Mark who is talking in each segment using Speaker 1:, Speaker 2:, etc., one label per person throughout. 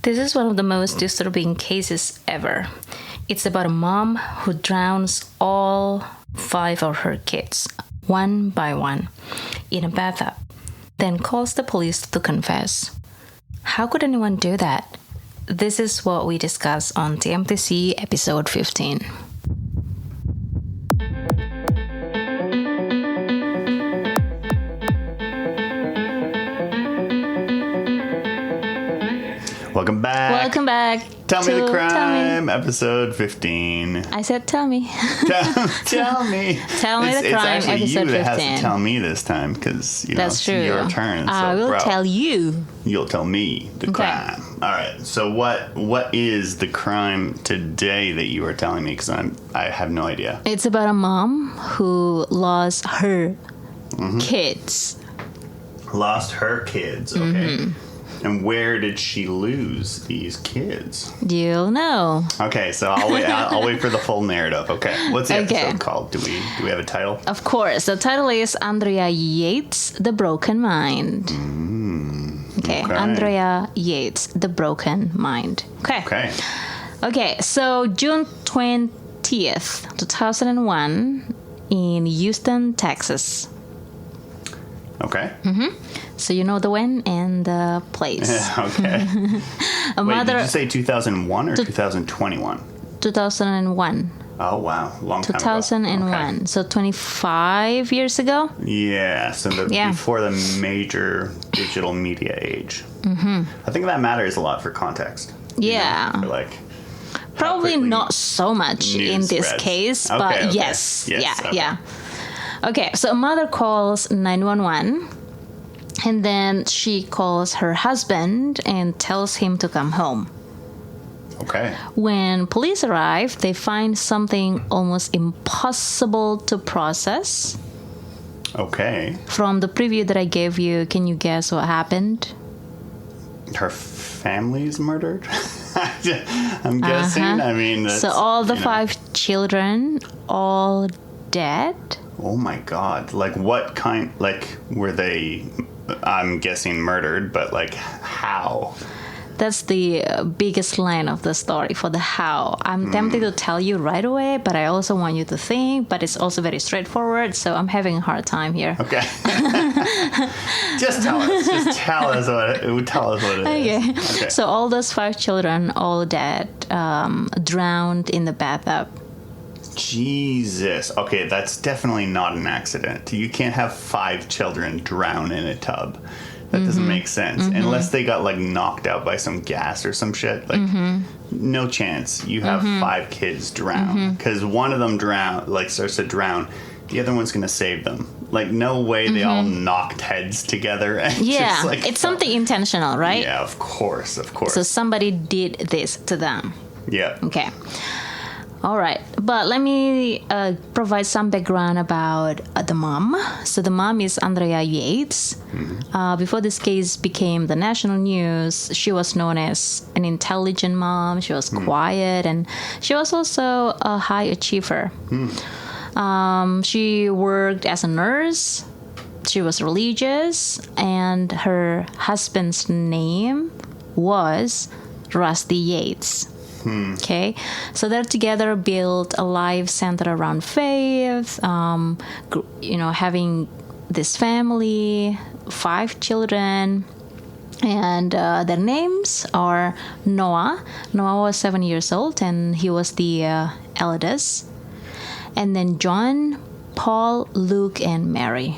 Speaker 1: This is one of the most disturbing cases ever. It's about a mom who drowns all 5 of her kids, one by one, in a bathtub, then calls the police to confess. How could anyone do that? This is what we discuss on TMTC episode 15.
Speaker 2: Welcome back.
Speaker 1: Welcome back.
Speaker 2: Tell Me the Crime, episode 15.
Speaker 1: I said tell me.
Speaker 2: Tell me.
Speaker 1: Tell me the crime,
Speaker 2: it's actually
Speaker 1: episode
Speaker 2: you that
Speaker 1: 15.
Speaker 2: has to tell me this time because
Speaker 1: That's true.
Speaker 2: It's your turn.
Speaker 1: I will tell you.
Speaker 2: You'll tell me the crime. All right. So what is the crime today that you are telling me? Because I have no idea.
Speaker 1: It's about a mom who lost her kids.
Speaker 2: Lost her kids. Okay. And where did she lose these kids?
Speaker 1: You'll know.
Speaker 2: Okay, so I'll wait. I'll wait for the full narrative. Okay, what's the episode called? Do we have a title?
Speaker 1: Of course, the title is Andrea Yates, The Broken Mind. Okay, Andrea Yates, The Broken Mind. Okay. So June 20th, 2001, in Houston, Texas.
Speaker 2: Okay.
Speaker 1: So you know the when and the place.
Speaker 2: Okay. Wait, did you say 2001 or 2021?
Speaker 1: 2001.
Speaker 2: Oh, wow. Long time
Speaker 1: 2001.
Speaker 2: Okay.
Speaker 1: So 25 years ago?
Speaker 2: Yeah. So before the major digital media age. I think that matters a lot for context.
Speaker 1: Yeah.
Speaker 2: For like
Speaker 1: probably not so much in this case, but yes. Yeah. Okay, so a mother calls 911. And then she calls her husband and tells him to come home.
Speaker 2: Okay.
Speaker 1: When police arrive, they find something almost impossible to process.
Speaker 2: Okay.
Speaker 1: From the preview that I gave you, can you guess what happened?
Speaker 2: Her family's murdered? I'm guessing. I mean,
Speaker 1: so all the 5 children, all dead?
Speaker 2: Oh my God. Like what kind, like were they... I'm guessing murdered, but like how?
Speaker 1: That's the biggest line of the story for the how. I'm tempted to tell you right away, but I also want you to think, but it's also very straightforward, so I'm having a hard time here.
Speaker 2: Okay. Just tell us what it is. Okay.
Speaker 1: So all those 5 children, all dead, drowned in the bathtub.
Speaker 2: Jesus. Okay, that's definitely not an accident. You can't have 5 children drown in a tub. That doesn't make sense. Unless they got like knocked out by some gas or some shit. Like no chance you have 5 kids drown. Because one of them starts to drown. The other one's going to save them. Like no way they all knocked heads together. And
Speaker 1: yeah,
Speaker 2: just,
Speaker 1: it's something intentional, right?
Speaker 2: Yeah, of course.
Speaker 1: So somebody did this to them.
Speaker 2: Yeah.
Speaker 1: Okay. All right, but let me provide some background about the mom. So the mom is Andrea Yates. Before this case became the national news, she was known as an intelligent mom. She was quiet, and she was also a high achiever. She worked as a nurse. She was religious, and her husband's name was Rusty Yates. Okay, so they're together built a life centered around faith, having this family, 5 children, and their names are Noah. Noah was 7 years old, and he was the eldest. And then John, Paul, Luke, and Mary.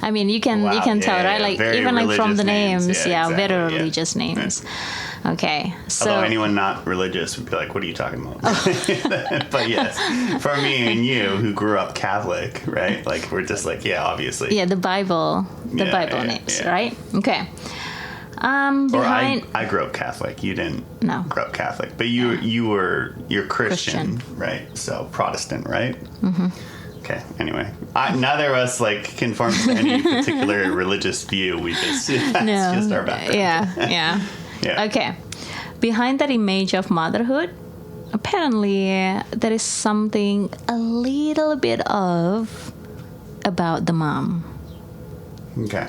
Speaker 1: I mean, you can tell, right? Like even like from the names,
Speaker 2: exactly,
Speaker 1: very religious names. Okay, so...
Speaker 2: Although anyone not religious would be like, what are you talking about? But yes, for me and you, who grew up Catholic, right? Like, we're just like, yeah, obviously.
Speaker 1: Yeah, the Bible names, right? Okay.
Speaker 2: I grew up Catholic. You didn't grow up Catholic. But you're Christian, right? So Protestant, right? Okay, anyway. Neither of us, like, conform to any particular religious view. That's just our background.
Speaker 1: Yeah. Okay. Behind that image of motherhood, apparently there is something a little bit of about the mom.
Speaker 2: Okay.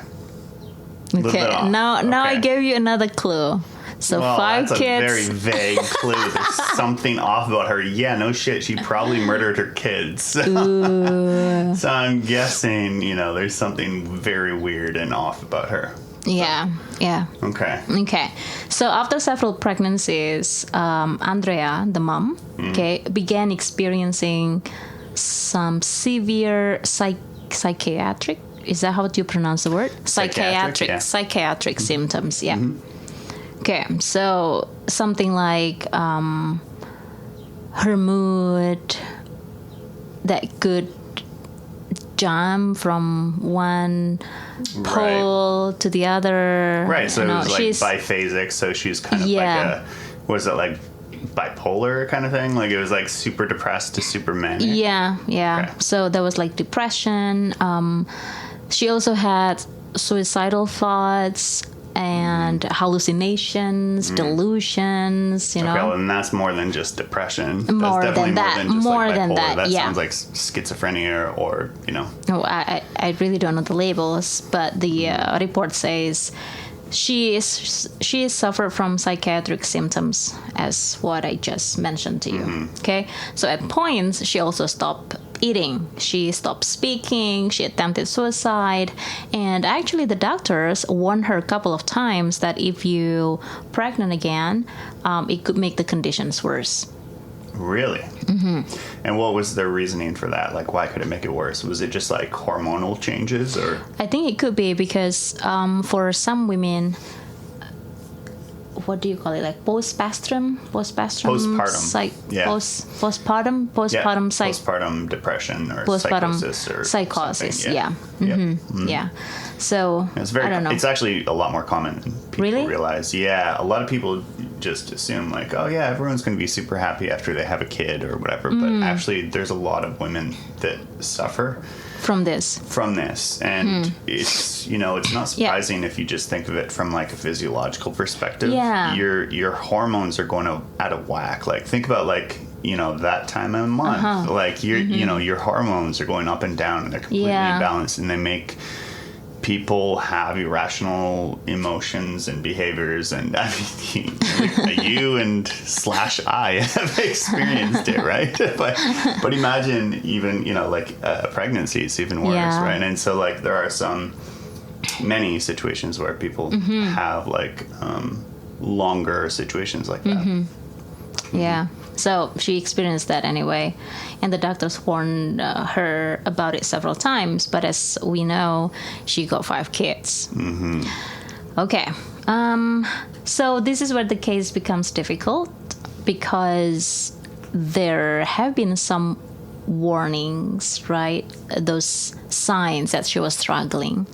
Speaker 1: Now I gave you another clue. So
Speaker 2: well,
Speaker 1: 5
Speaker 2: that's
Speaker 1: kids.
Speaker 2: a very vague clue. There's something off about her. Yeah, no shit. She probably murdered her kids. So I'm guessing, there's something very weird and off about her.
Speaker 1: Yeah. Okay. So after several pregnancies, Andrea, the mom, began experiencing some severe psychiatric. Is that how you pronounce the word? Psychiatric symptoms. Yeah. Okay. So something like her mood that could jump from one pole to the other.
Speaker 2: Right. So it was like biphasic. So she's kind of like bipolar kind of thing? Like it was like super depressed to super manic?
Speaker 1: Yeah. Okay. So there was like depression. She also had suicidal thoughts and hallucinations, delusions,
Speaker 2: Okay, well, and that's more than just depression.
Speaker 1: More
Speaker 2: that's definitely
Speaker 1: than that.
Speaker 2: More than just
Speaker 1: more
Speaker 2: like
Speaker 1: than
Speaker 2: bipolar.
Speaker 1: that.
Speaker 2: That
Speaker 1: yeah.
Speaker 2: sounds like schizophrenia or.
Speaker 1: Oh, I really don't know the labels, but the report says she suffered from psychiatric symptoms, as what I just mentioned to you. Okay, so at points she also stopped eating, she stopped speaking, she attempted suicide, and actually the doctors warned her a couple of times that if you pregnant again, it could make the conditions worse.
Speaker 2: Really? And what was their reasoning for that? Like, why could it make it worse? Was it just like hormonal changes, or?
Speaker 1: I think it could be because for some women, what do you call it? Like postpartum,
Speaker 2: postpartum depression or psychosis.
Speaker 1: Yeah. So
Speaker 2: it's very.
Speaker 1: I don't know.
Speaker 2: It's actually a lot more common than people realize. Yeah, a lot of people just assume like, oh yeah, everyone's going to be super happy after they have a kid or whatever. But actually, there's a lot of women that suffer
Speaker 1: from this,
Speaker 2: and it's it's not surprising if you just think of it from like a physiological perspective.
Speaker 1: Yeah,
Speaker 2: your hormones are going out of whack. Like think about like that time of month. Like your hormones are going up and down, and they're completely imbalanced, and they make people have irrational emotions and behaviors. And I mean, you and / I have experienced it, right? But imagine even like pregnancy is even worse, right? And so like there are many situations where people have like longer situations like that.
Speaker 1: Yeah. So she experienced that anyway, and the doctors warned her about it several times. But as we know, she got 5 kids. Okay. So this is where the case becomes difficult, because there have been some warnings, right? Those signs that she was struggling.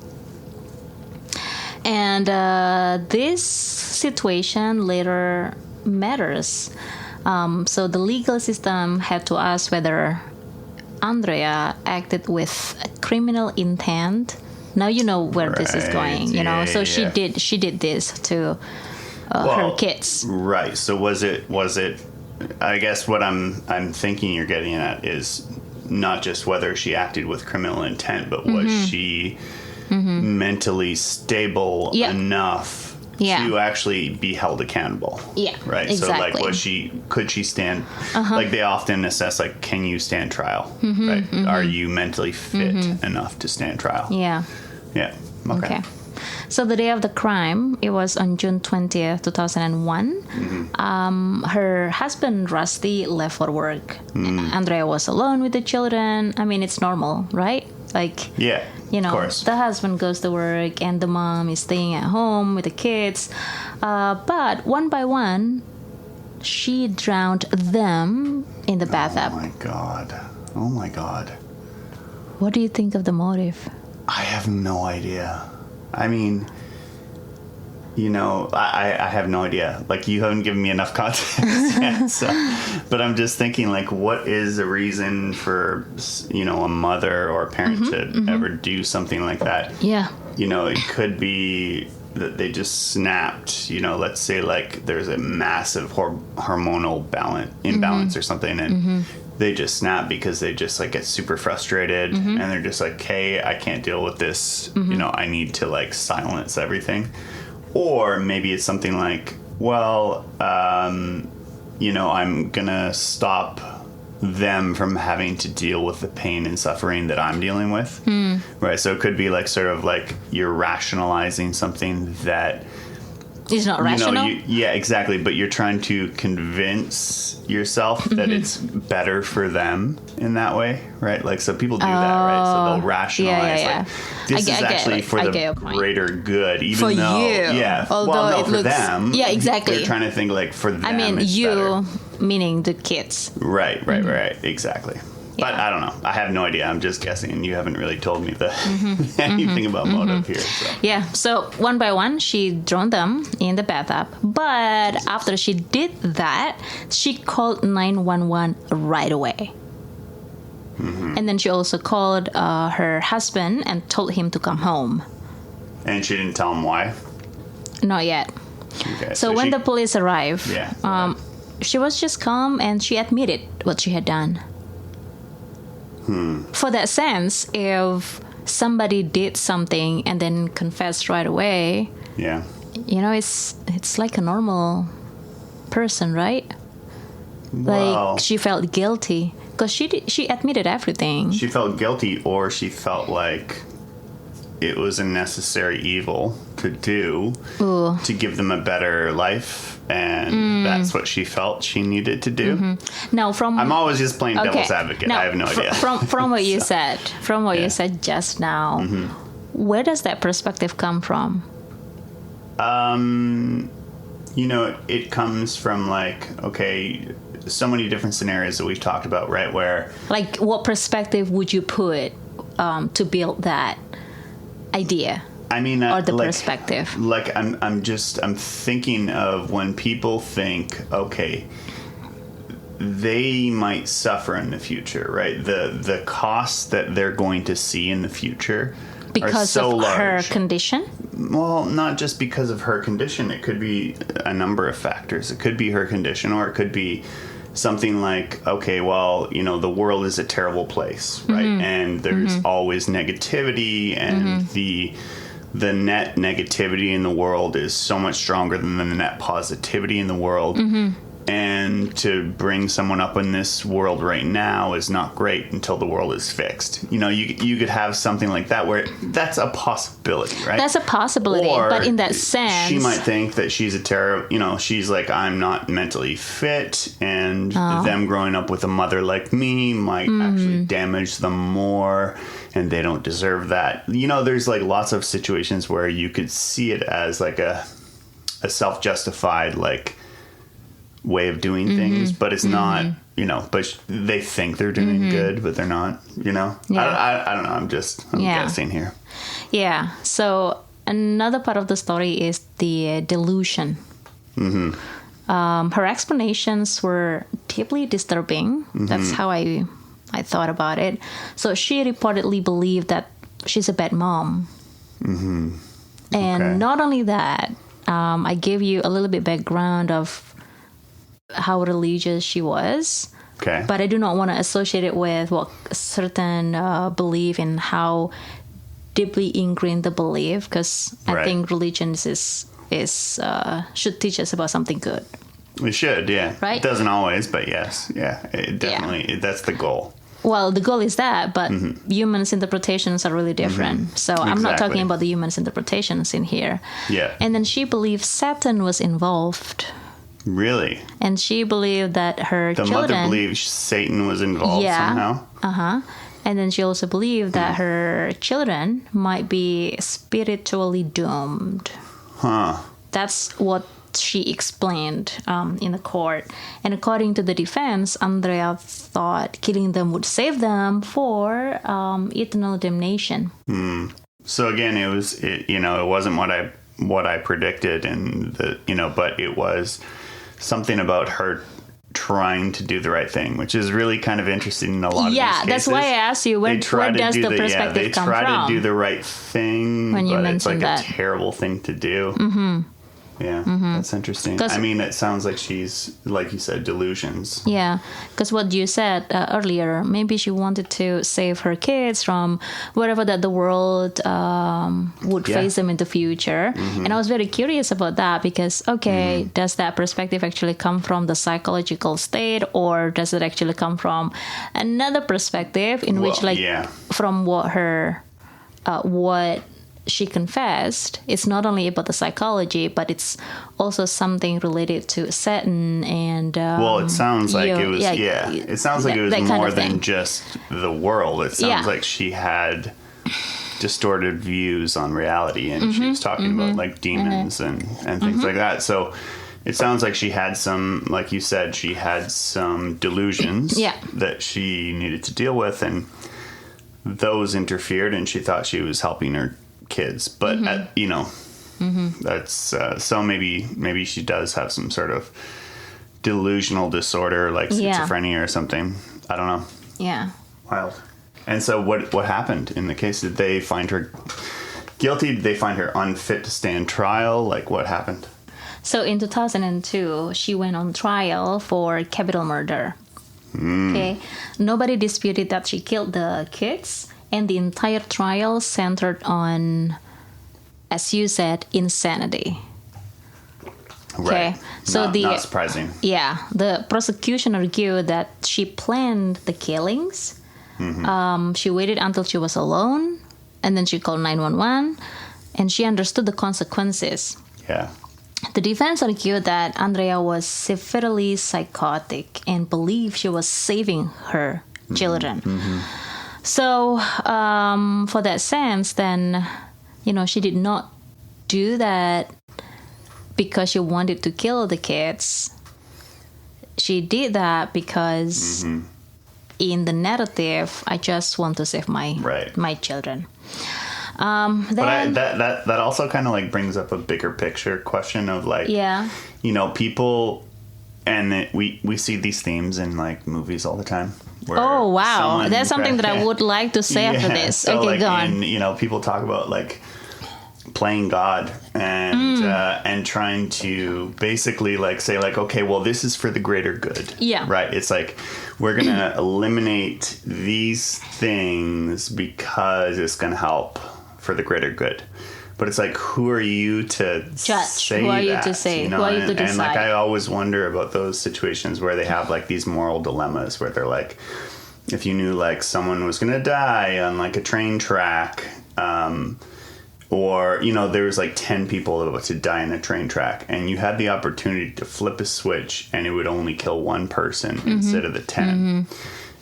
Speaker 1: And this situation later matters. So the legal system had to ask whether Andrea acted with a criminal intent. Now you know where this is going, So she did this to her kids.
Speaker 2: Right. So was it? I guess what I'm thinking you're getting at is not just whether she acted with criminal intent, but was she mentally stable enough to actually be held accountable?
Speaker 1: Yeah.
Speaker 2: Right.
Speaker 1: Exactly.
Speaker 2: So like could she stand like they often assess like, can you stand trial? Right. Are you mentally fit enough to stand trial?
Speaker 1: Yeah.
Speaker 2: Yeah. Okay.
Speaker 1: So the day of the crime, it was on June 20th, 2001. Her husband, Rusty, left for work. Andrea was alone with the children. I mean, it's normal, right? Like, of course. The husband goes to work and the mom is staying at home with the kids. But one by one, she drowned them in the bathtub.
Speaker 2: Oh my God.
Speaker 1: What do you think of the motive?
Speaker 2: I have no idea. I mean, I have no idea. Like, you haven't given me enough context yet. But I'm just thinking, like, what is a reason for, a mother or a parent to ever do something like that?
Speaker 1: Yeah.
Speaker 2: It could be that they just snapped, let's say, like, there's a massive hormonal imbalance or something, and they just snap because they just like get super frustrated and they're just like, hey, I can't deal with this. I need to like silence everything. Or maybe it's something like well, I'm going to stop them from having to deal with the pain and suffering that I'm dealing with. Right. So it could be like sort of like you're rationalizing something that
Speaker 1: it's not rational.
Speaker 2: Yeah, exactly. But you're trying to convince yourself that it's better for them in that way, right? Like, so people do that, right? So they'll rationalize, like, this is actually for the greater good, even
Speaker 1: for
Speaker 2: though,
Speaker 1: you. Although
Speaker 2: for them.
Speaker 1: Yeah, exactly.
Speaker 2: They're trying to think like for them.
Speaker 1: I mean,
Speaker 2: it's
Speaker 1: you,
Speaker 2: better.
Speaker 1: meaning the kids.
Speaker 2: Right, exactly. But I don't know. I have no idea. I'm just guessing. You haven't really told me anything about motive here. So.
Speaker 1: Yeah. So one by one, she drowned them in the bathtub. But after she did that, she called 911 right away. And then she also called her husband and told him to come home. And
Speaker 2: she didn't tell him why?
Speaker 1: Not yet.
Speaker 2: Okay,
Speaker 1: so when the police arrived, she was just calm and she admitted what she had done. For that sense, if somebody did something and then confessed right away, it's like a normal person, right?
Speaker 2: Well,
Speaker 1: like she felt guilty because she admitted everything.
Speaker 2: She felt guilty, or she felt like it was a necessary evil to do to give them a better life. And that's what she felt she needed to do.
Speaker 1: Now,
Speaker 2: I'm always just playing devil's advocate.
Speaker 1: Now,
Speaker 2: I have no idea.
Speaker 1: From what you said, you said just now, where does that perspective come from?
Speaker 2: It comes from so many different scenarios that we've talked about, right? Where,
Speaker 1: like, what perspective would you put to build that idea?
Speaker 2: I mean,
Speaker 1: or the perspective.
Speaker 2: Like, I'm thinking of when people think, okay, they might suffer in the future, right? The costs that they're going to see in the future
Speaker 1: because
Speaker 2: are so
Speaker 1: of
Speaker 2: large.
Speaker 1: Her condition?
Speaker 2: Well, not just because of her condition. It could be a number of factors. It could be her condition, or it could be something like, okay, well, the world is a terrible place, right? And there's always negativity, and the net negativity in the world is so much stronger than the net positivity in the world. And to bring someone up in this world right now is not great until the world is fixed. You could have something like that where that's a possibility, right?
Speaker 1: That's a possibility,
Speaker 2: or
Speaker 1: but in that sense,
Speaker 2: she might think that she's a she's like, I'm not mentally fit, and them growing up with a mother like me might actually damage them more, and they don't deserve that. There's like lots of situations where you could see it as like a self-justified like way of doing things, but it's not, but they think they're doing good, but they're not, I don't know. I'm guessing here.
Speaker 1: Yeah. So another part of the story is the delusion. Her explanations were deeply disturbing. That's how I thought about it. So she reportedly believed that she's a bad mom. And not only that, I gave you a little bit background of how religious she was.
Speaker 2: Okay.
Speaker 1: But I do not want to associate it with what certain belief in how deeply ingrained the belief, because I think religion is should teach us about something good.
Speaker 2: We should, yeah.
Speaker 1: Right?
Speaker 2: It doesn't always, but yes. Yeah, it definitely, that's the goal.
Speaker 1: Well, the goal is that, but humans' interpretations are really different. So I'm not talking about the humans' interpretations in here.
Speaker 2: Yeah.
Speaker 1: And then she believed Satan was involved.
Speaker 2: Really?
Speaker 1: And she believed that her children...
Speaker 2: The mother believed Satan was involved somehow?
Speaker 1: And then she also believed that her children might be spiritually doomed. That's what she explained in the court. And according to the defense, Andrea thought killing them would save them for eternal damnation.
Speaker 2: So again, it wasn't what I predicted, and but it was something about her trying to do the right thing, which is really kind of interesting in a lot of these cases.
Speaker 1: That's why I asked you, where does the perspective come from?
Speaker 2: They try to do the right thing,
Speaker 1: when
Speaker 2: but it's like a terrible thing to do. Yeah, that's interesting. I mean, it sounds like she's, like you said, delusions.
Speaker 1: Yeah, because what you said earlier, maybe she wanted to save her kids from whatever that the world would face them in the future. And I was very curious about that because, does that perspective actually come from the psychological state, or does it actually come from another perspective in which, like, from what her, what she confessed, it's not only about the psychology, but it's also something related to Satan and
Speaker 2: it sounds like it was it sounds like it was more than just the world. It sounds like she had distorted views on reality, and she was talking about like demons and things like that. So it sounds like she had some, like you said, she had some delusions that she needed to deal with, and those interfered, and she thought she was helping her kids, but that's so maybe she does have some sort of delusional disorder, like schizophrenia or something. I don't know. Wild. And so what happened in the case? Did they find her guilty? Did they find her unfit to stand trial? Like, what happened?
Speaker 1: So in 2002 she went on trial for capital murder. Nobody disputed that she killed the kids. And the entire trial centered on, as you said, insanity.
Speaker 2: Right.
Speaker 1: So
Speaker 2: not surprising.
Speaker 1: Yeah. The prosecution argued that she planned the killings. She waited until she was alone, and then she called 911, and she understood the consequences.
Speaker 2: Yeah.
Speaker 1: The defense argued that Andrea was severely psychotic and believed she was saving her children. So, for that sense, then, she did not do that because she wanted to kill the kids. She did that because in the narrative, I just want to save my children.
Speaker 2: But that also kind of like brings up a bigger picture question of like, people, and we see these themes in like movies all the time.
Speaker 1: Oh, wow. That's something that I would like to say after this.
Speaker 2: So
Speaker 1: okay, go on.
Speaker 2: People talk about like playing God and trying to basically like say like, okay, well, this is for the greater good.
Speaker 1: Yeah.
Speaker 2: Right. It's like, we're going to eliminate these things because it's going to help for the greater good. But it's like, who are you to
Speaker 1: judge?
Speaker 2: Say
Speaker 1: who are you
Speaker 2: that,
Speaker 1: to say?
Speaker 2: Who
Speaker 1: are you to decide?
Speaker 2: And like, I always wonder about those situations where they have like these moral dilemmas where they're like, if you knew like someone was going to die on like a train track, or, there was like 10 people about to die in a train track, and you had the opportunity to flip a switch and it would only kill one person instead of the 10.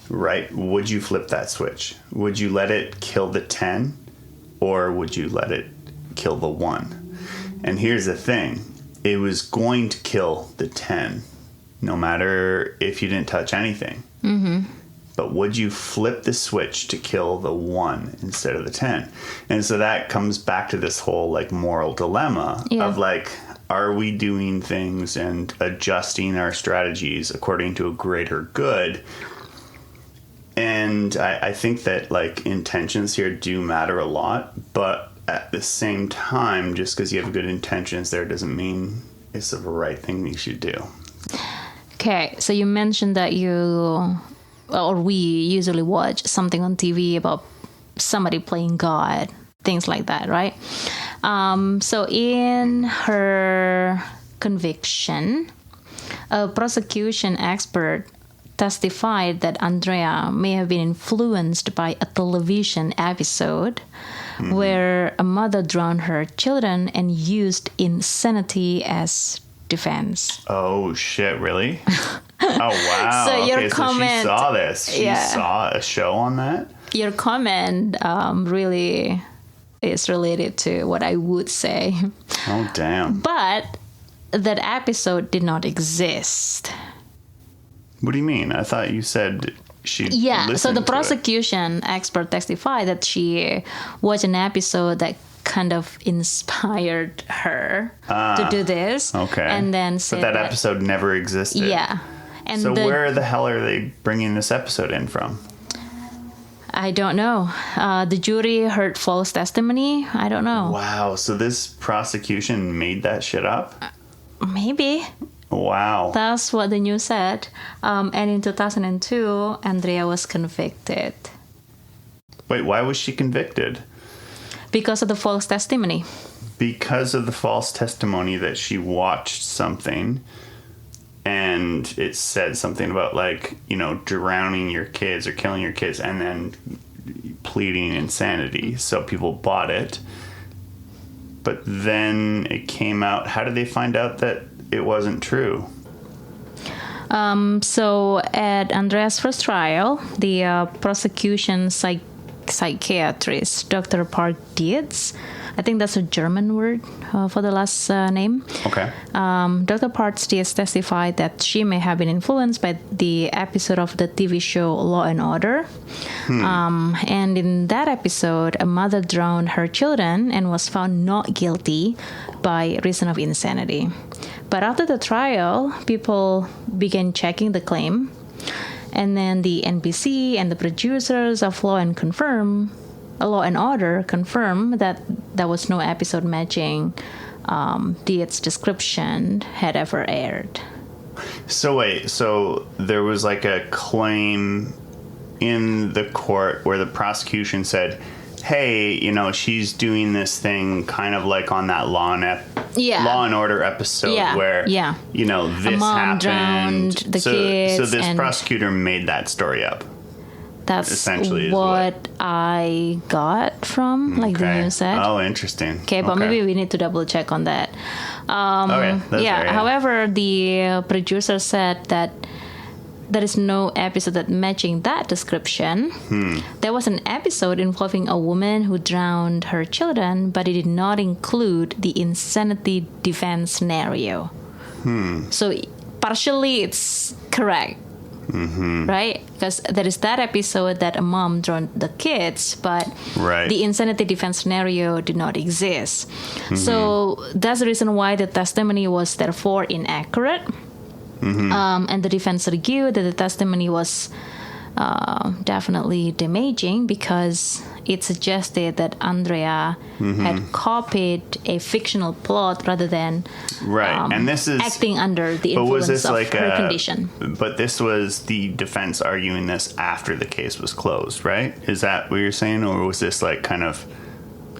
Speaker 2: Right? Would you flip that switch? Would you let it kill the 10, or would you let it kill the 1? And here's the thing. It was going to kill the 10, no matter if you didn't touch anything. But would you flip the switch to kill the 1 instead of the 10? And so that comes back to this whole like moral dilemma of like, are we doing things and adjusting our strategies according to a greater good? And I think that like intentions here do matter a lot, but at the same time, just because you have good intentions there doesn't mean it's the right thing you should do.
Speaker 1: Okay, so you mentioned that we usually watch something on TV about somebody playing God, things like that, right? So in her conviction, a prosecution expert testified that Andrea may have been influenced by a television episode where a mother drowned her children and used insanity as defense.
Speaker 2: Oh, shit, really? Oh, wow.
Speaker 1: So your comment,
Speaker 2: so she saw this. She saw a show on that?
Speaker 1: Your comment really is related to what I would say.
Speaker 2: Oh, damn.
Speaker 1: But that episode did not exist.
Speaker 2: What do you mean? I thought you said she
Speaker 1: so the prosecution expert testified that she watched an episode that kind of inspired her to do this.
Speaker 2: Okay.
Speaker 1: And then said
Speaker 2: but that episode never existed.
Speaker 1: Yeah. And
Speaker 2: so where the hell are they bringing this episode in from?
Speaker 1: I don't know. The jury heard false testimony. I don't know.
Speaker 2: Wow. So this prosecution made that shit up?
Speaker 1: Maybe.
Speaker 2: Wow.
Speaker 1: That's what the news said. And in 2002, Andrea was convicted.
Speaker 2: Wait, why was she convicted?
Speaker 1: Because of the false testimony.
Speaker 2: Because of the false testimony that she watched something and it said something about, like, you know, drowning your kids or killing your kids and then pleading insanity. So people bought it. But then it came out. How did they find out that it wasn't true?
Speaker 1: So at Andrea's first trial, the prosecution psychiatrist, Dr. Yates, I think that's a German word for the last name.
Speaker 2: Okay.
Speaker 1: Dr. Yates testified that she may have been influenced by the episode of the TV show Law and Order. And in that episode, a mother drowned her children and was found not guilty by reason of insanity. But after the trial, people began checking the claim. And then the NBC and the producers of Law and Order confirmed that there was no episode matching Diet's description had ever aired.
Speaker 2: So wait, so there was like a claim in the court where the prosecution said, hey, you know, she's doing this thing kind of like on that Law and Order episode where, you know, this happened.
Speaker 1: The kids
Speaker 2: so this prosecutor made that story up.
Speaker 1: That's
Speaker 2: essentially
Speaker 1: what I got from, like, the news said.
Speaker 2: Oh, interesting.
Speaker 1: Okay, but maybe we need to double check on that.
Speaker 2: Okay, that's fair.
Speaker 1: However, the producer said that there is no episode that matching that description. There was an episode involving a woman who drowned her children, but it did not include the insanity defense scenario. So partially it's correct. Right? Because there is that episode that a mom drowned the kids, but the insanity defense scenario did not exist. So that's the reason why the testimony was therefore inaccurate. And the defense argued that the testimony was definitely damaging because it suggested that Andrea had copied a fictional plot rather than
Speaker 2: and this is
Speaker 1: acting under the influence of her condition.
Speaker 2: But this was the defense arguing this after the case was closed, right? Is that what you're saying? Or was this like kind of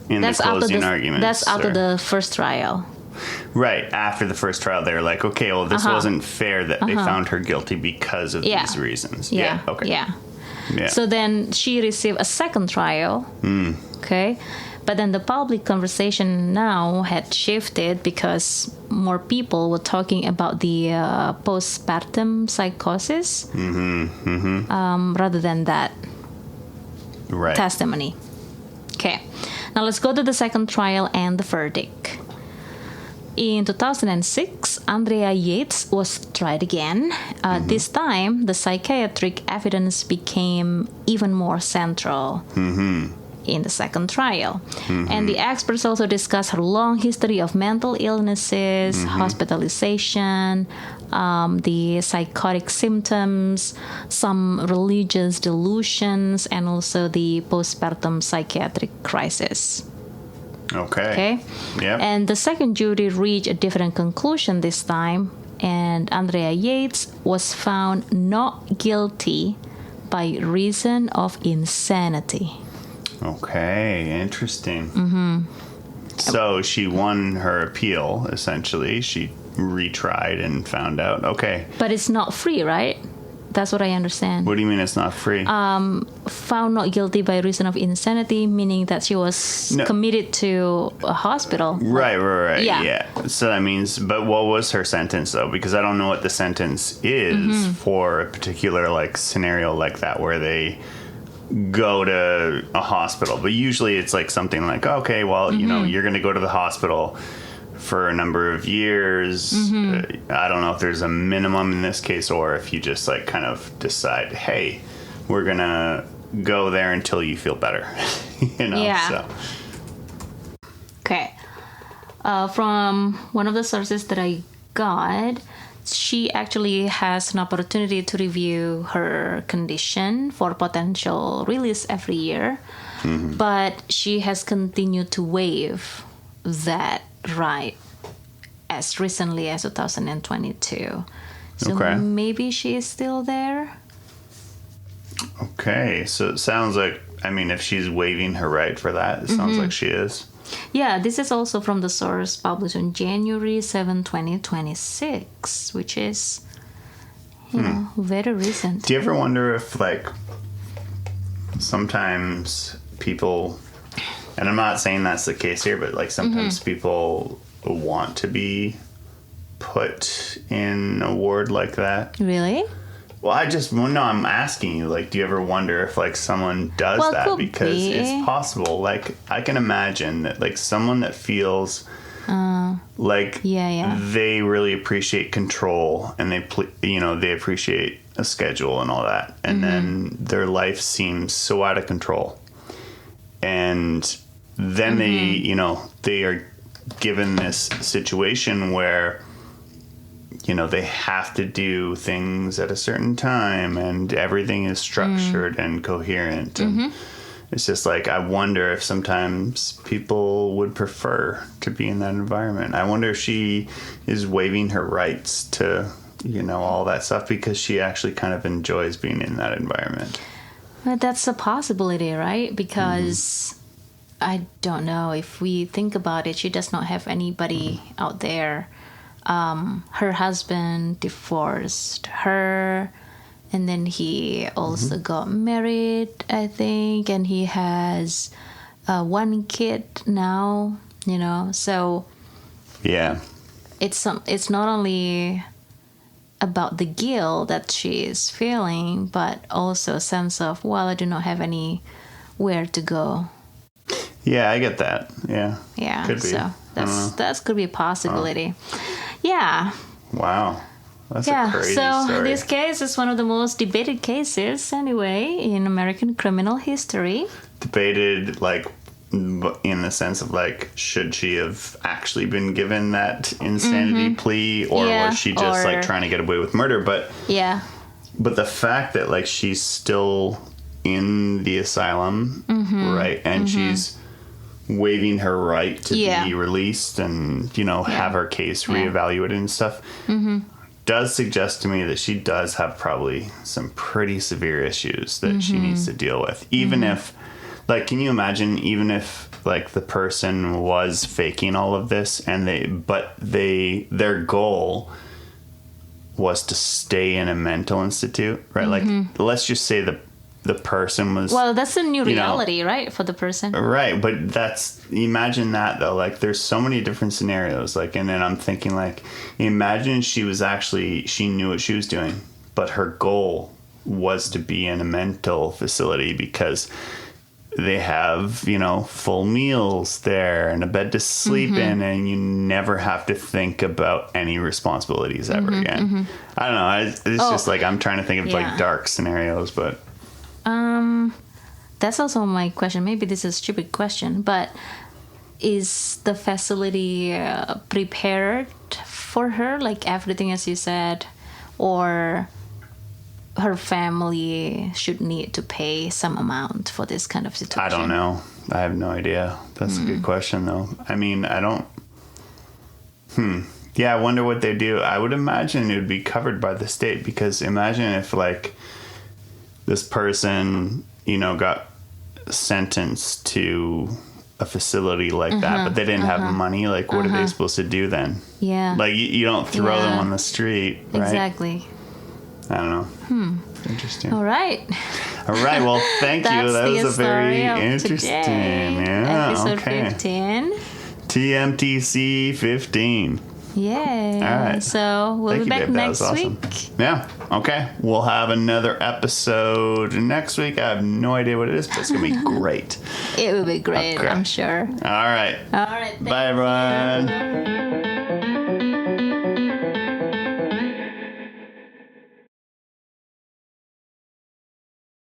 Speaker 2: in the closing arguments?
Speaker 1: That's after the first trial.
Speaker 2: Right. After the first trial, they were like, okay, well, this wasn't fair that they found her guilty because of these reasons. Okay.
Speaker 1: Yeah. So then she received a second trial. Okay. But then the public conversation now had shifted because more people were talking about the postpartum psychosis rather than that testimony. Okay. Now let's go to the second trial and the verdict. In 2006, Andrea Yates was tried again. This time, the psychiatric evidence became even more central in the second trial. And the experts also discussed her long history of mental illnesses, hospitalization, the psychotic symptoms, some religious delusions, and also the postpartum psychiatric crisis. Okay.
Speaker 2: Yeah.
Speaker 1: And the second jury reached a different conclusion this time, and Andrea Yates was found not guilty by reason of insanity.
Speaker 2: Okay, interesting. So she won her appeal, essentially. She retried and found out. Okay.
Speaker 1: But it's not free, right? That's what I understand.
Speaker 2: What do you mean it's not free?
Speaker 1: Found not guilty by reason of insanity, meaning that she was committed to a hospital.
Speaker 2: Right. Yeah. So that means, but what was her sentence, though? Because I don't know what the sentence is for a particular, like, scenario like that where they go to a hospital. But usually it's like something like, okay, well, you know, you're going to go to the hospital for a number of years. I don't know if there's a minimum in this case or if you just like kind of decide, hey, we're gonna go there until you feel better. You know. So.
Speaker 1: Okay. From one of the sources that I got, she actually has an opportunity to review her condition for potential release every year. But she has continued to waive that right as recently as 2022. So maybe she is still there.
Speaker 2: Okay, so it sounds like, I mean, if she's waiving her right for that, it sounds like she is.
Speaker 1: Yeah, this is also from the source published on January 7, 2026, which is, you know, very recent.
Speaker 2: Do you ever wonder if, like, sometimes people, and I'm not saying that's the case here, but, like, sometimes people want to be put in a ward like that?
Speaker 1: Really?
Speaker 2: Well, I'm asking you, like, do you ever wonder if, like, someone does that? Because it's possible. Like, I can imagine that, like, someone that feels like they really appreciate control and they appreciate a schedule and all that. And then their life seems so out of control. And then they are given this situation where, they have to do things at a certain time and everything is structured and coherent. And it's just like, I wonder if sometimes people would prefer to be in that environment. I wonder if she is waiving her rights to, all that stuff because she actually kind of enjoys being in that environment.
Speaker 1: But that's a possibility, right? Because I don't know, if we think about it, she does not have anybody out there. Her husband divorced her, and then he also got married, I think, and he has one kid now, so
Speaker 2: yeah,
Speaker 1: it's not only about the guilt that she is feeling, but also a sense of, well, I do not have anywhere to go.
Speaker 2: Yeah, I get that. Yeah.
Speaker 1: Yeah.
Speaker 2: Could be.
Speaker 1: So that could be a possibility. Yeah.
Speaker 2: Wow. That's a crazy
Speaker 1: so
Speaker 2: story.
Speaker 1: This case is one of the most debated cases anyway in American criminal history.
Speaker 2: Debated, like, in the sense of, like, should she have actually been given that insanity plea, or was she just like trying to get away with murder? But the fact that, like, she's still in the asylum, right, and she's waiving her right to be released and have her case reevaluated and stuff, does suggest to me that she does have probably some pretty severe issues that she needs to deal with. Even if, like, can you imagine, even if, like, the person was faking all of this and their goal was to stay in a mental institute, right? Like, let's just say the person was... Well,
Speaker 1: that's a new reality, right, for the person?
Speaker 2: Right, but imagine that, though. Like, there's so many different scenarios. Like, and then I'm thinking, like, imagine she knew what she was doing, but her goal was to be in a mental facility because they have, full meals there and a bed to sleep in, and you never have to think about any responsibilities ever again. I don't know. It's just like, I'm trying to think of, like, dark scenarios, but...
Speaker 1: That's also my question. Maybe this is a stupid question, but is the facility prepared for her, like everything as you said, or her family should need to pay some amount for this kind of situation?
Speaker 2: I don't know. I have no idea. That's a good question, though. I mean, I don't... Yeah, I wonder what they do. I would imagine it would be covered by the state, because imagine if, like, this person, got sentenced to a facility like that, but they didn't have money. Like, what are they supposed to do then?
Speaker 1: Yeah.
Speaker 2: Like, you don't throw them on the street, right?
Speaker 1: Exactly.
Speaker 2: I don't know. Interesting.
Speaker 1: All right.
Speaker 2: Well, thank you. That was a very interesting.
Speaker 1: Today.
Speaker 2: Yeah.
Speaker 1: Episode
Speaker 2: okay.
Speaker 1: 15.
Speaker 2: TMTC 15.
Speaker 1: Yay.
Speaker 2: All right.
Speaker 1: So we'll be back next week.
Speaker 2: Yeah. Okay. We'll have another episode next week. I have no idea what it is, but it's going to be great.
Speaker 1: It will be great, I'm sure.
Speaker 2: All right.
Speaker 1: All right.
Speaker 2: Bye, everyone.